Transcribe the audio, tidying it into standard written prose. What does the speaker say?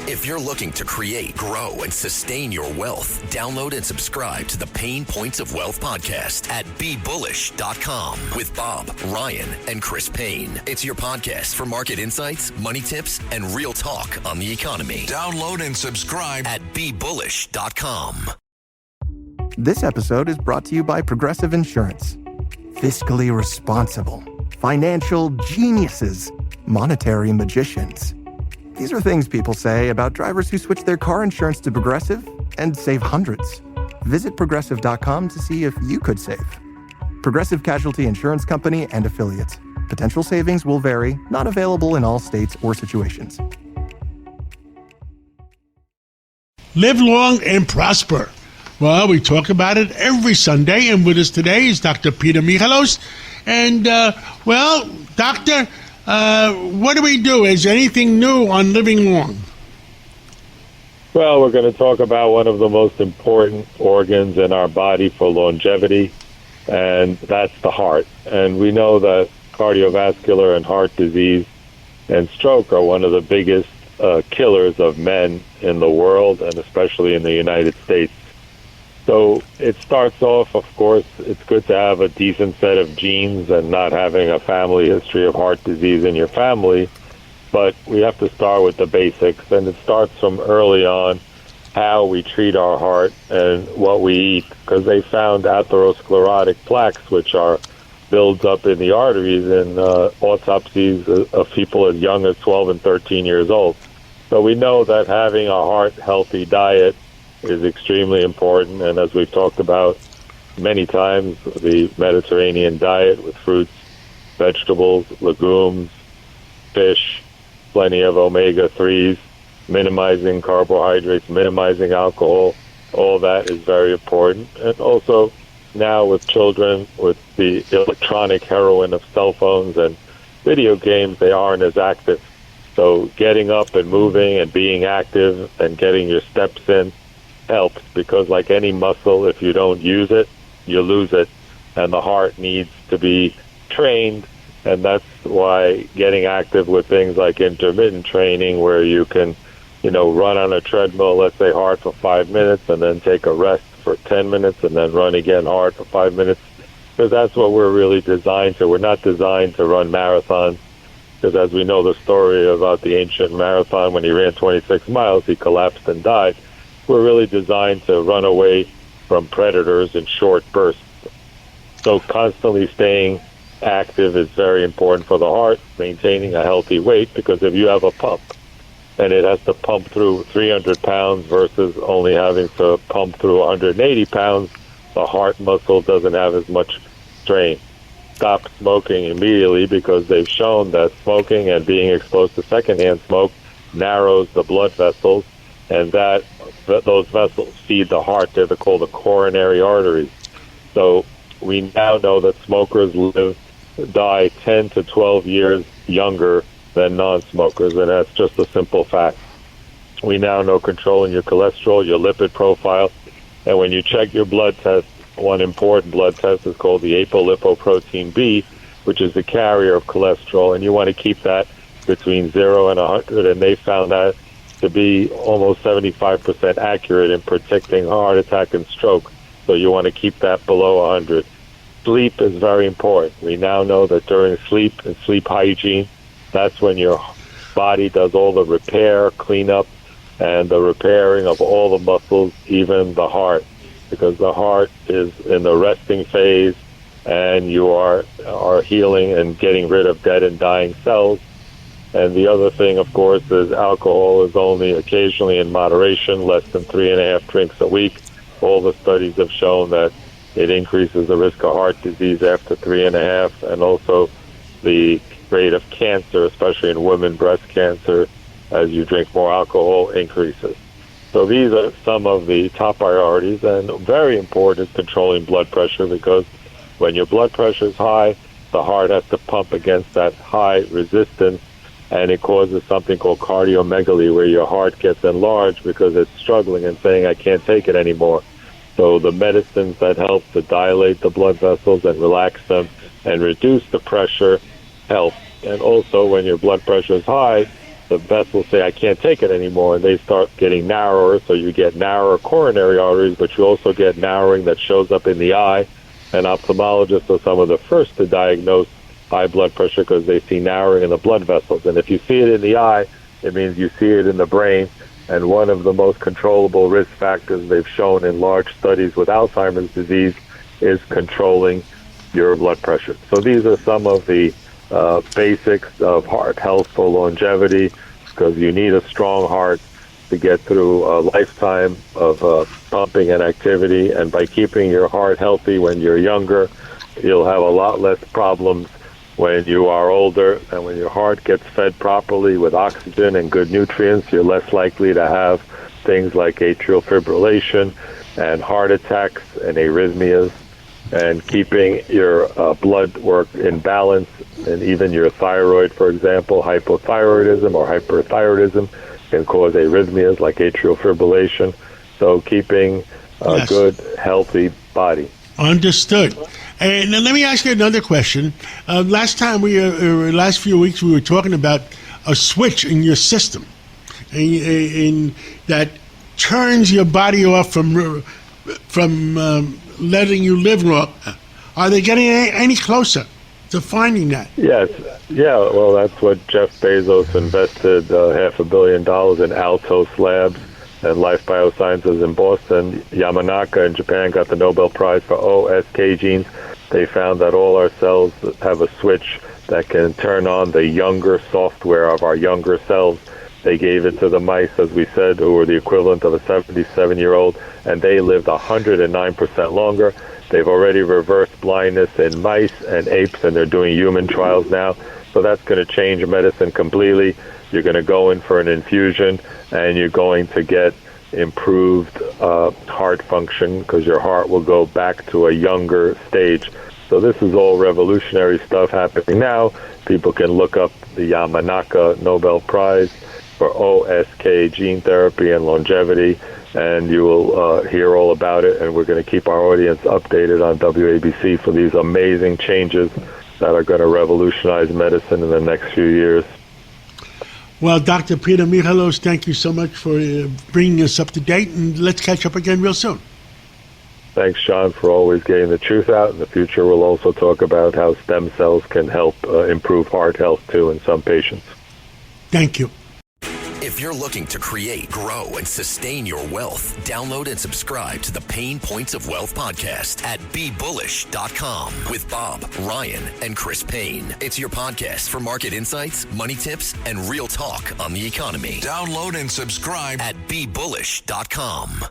If you're looking to create, grow, and sustain your wealth, download and subscribe to the Pain Points of Wealth podcast at BeBullish.com with Bob, Ryan, and Chris Payne. It's your podcast for market insights, money tips, and real talk on the economy. Download and subscribe at BeBullish.com. This episode is brought to you by Progressive Insurance. Fiscally responsible, financial geniuses, monetary magicians. These are things people say about drivers who switch their car insurance to Progressive and save hundreds. Visit Progressive.com to see if you could save. Progressive Casualty Insurance Company and Affiliates. Potential savings will vary, not available in all states or situations. Live long and prosper. Well, we talk about it every Sunday, and with us today is Dr. Peter Michalos. And, Doctor, what do we do? Is there anything new on living long? Well, we're going to talk about one of the most important organs in our body for longevity, and that's the heart. And we know that cardiovascular and heart disease and stroke are one of the biggest killers of men in the world, and especially in the United States. So it starts off, of course, it's good to have a decent set of genes and not having a family history of heart disease in your family. But we have to start with the basics, and it starts from early on how we treat our heart and what we eat, because they found atherosclerotic plaques, which are builds up in the arteries in autopsies of people as young as 12 and 13 years old. So we know that having a heart-healthy diet is extremely important, and as we've talked about many times, the Mediterranean diet with fruits, vegetables, legumes, fish, plenty of omega-3s, minimizing carbohydrates, minimizing alcohol, all that is very important. And also now with children, with the electronic heroin of cell phones and video games, they aren't as active. So getting up and moving and being active and getting your steps in helps, because like any muscle, if you don't use it, you lose it, and the heart needs to be trained. And that's why getting active with things like intermittent training, where you can, run on a treadmill, let's say hard for 5 minutes, and then take a rest for 10 minutes, and then run again hard for 5 minutes, because that's what we're really designed to. We're not designed to run marathons, because as we know the story about the ancient marathon, when he ran 26 miles, he collapsed and died. We're really designed to run away from predators in short bursts. So constantly staying active is very important for the heart, maintaining a healthy weight, because if you have a pump and it has to pump through 300 pounds versus only having to pump through 180 pounds, the heart muscle doesn't have as much strain. Stop smoking immediately, because they've shown that smoking and being exposed to secondhand smoke narrows the blood vessels, and those vessels feed the heart. They're called the coronary arteries. So we now know that smokers die 10 to 12 years younger than non-smokers, and that's just a simple fact. We now know controlling your cholesterol, your lipid profile, and when you check your blood test, one important blood test is called the apolipoprotein B, which is the carrier of cholesterol, and you want to keep that between 0 and 100, and they found that to be almost 75% accurate in predicting heart attack and stroke. So you want to keep that below 100. Sleep is very important. We now know that during sleep and sleep hygiene, that's when your body does all the repair, cleanup, and the repairing of all the muscles, even the heart, because the heart is in the resting phase, and you are healing and getting rid of dead and dying cells. And the other thing, of course, is alcohol is only occasionally in moderation, less than 3.5 drinks a week. All the studies have shown that it increases the risk of heart disease after 3.5, and also the rate of cancer, especially in women, breast cancer, as you drink more alcohol, increases. So these are some of the top priorities, and very important is controlling blood pressure, because when your blood pressure is high, the heart has to pump against that high resistance, and it causes something called cardiomegaly, where your heart gets enlarged because it's struggling and saying, I can't take it anymore. So the medicines that help to dilate the blood vessels and relax them and reduce the pressure help. And also when your blood pressure is high, the vessels say, I can't take it anymore, and they start getting narrower, so you get narrower coronary arteries, but you also get narrowing that shows up in the eye. And ophthalmologists are some of the first to diagnose high blood pressure because they see narrowing in the blood vessels. And if you see it in the eye, it means you see it in the brain. And one of the most controllable risk factors they've shown in large studies with Alzheimer's disease is controlling your blood pressure. So these are some of the basics of heart health for longevity, because you need a strong heart to get through a lifetime of pumping and activity. And by keeping your heart healthy when you're younger, you'll have a lot less problems when you are older. And when your heart gets fed properly with oxygen and good nutrients, you're less likely to have things like atrial fibrillation and heart attacks and arrhythmias. And keeping your blood work in balance, and even your thyroid, for example, hypothyroidism or hyperthyroidism can cause arrhythmias like atrial fibrillation. So keeping a good, healthy body. Understood. And now let me ask you another question. Last few weeks, we were talking about a switch in your system, in that turns your body off from letting you live long. Are they getting any closer to finding that? Yes. Yeah, well, that's what Jeff Bezos invested $500 million in Altos Labs and Life Biosciences in Boston. Yamanaka in Japan got the Nobel Prize for OSK genes. They found that all our cells have a switch that can turn on the younger software of our younger cells. They gave it to the mice, as we said, who were the equivalent of a 77-year-old, and they lived 109% longer. They've already reversed blindness in mice and apes, and they're doing human trials now. So that's going to change medicine completely. You're going to go in for an infusion, and you're going to get improved heart function, because your heart will go back to a younger stage. So this is all revolutionary stuff happening now. People can look up the Yamanaka Nobel Prize for OSK gene therapy and longevity, and you will hear all about it. And we're going to keep our audience updated on WABC for these amazing changes that are going to revolutionize medicine in the next few years. Well, Dr. Peter Michalos, thank you so much for bringing us up to date, and let's catch up again real soon. Thanks, Sean, for always getting the truth out. In the future, we'll also talk about how stem cells can help improve heart health, too, in some patients. Thank you. If you're looking to create, grow, and sustain your wealth, download and subscribe to the Pain Points of Wealth podcast at BeBullish.com with Bob, Ryan, and Chris Payne. It's your podcast for market insights, money tips, and real talk on the economy. Download and subscribe at BeBullish.com.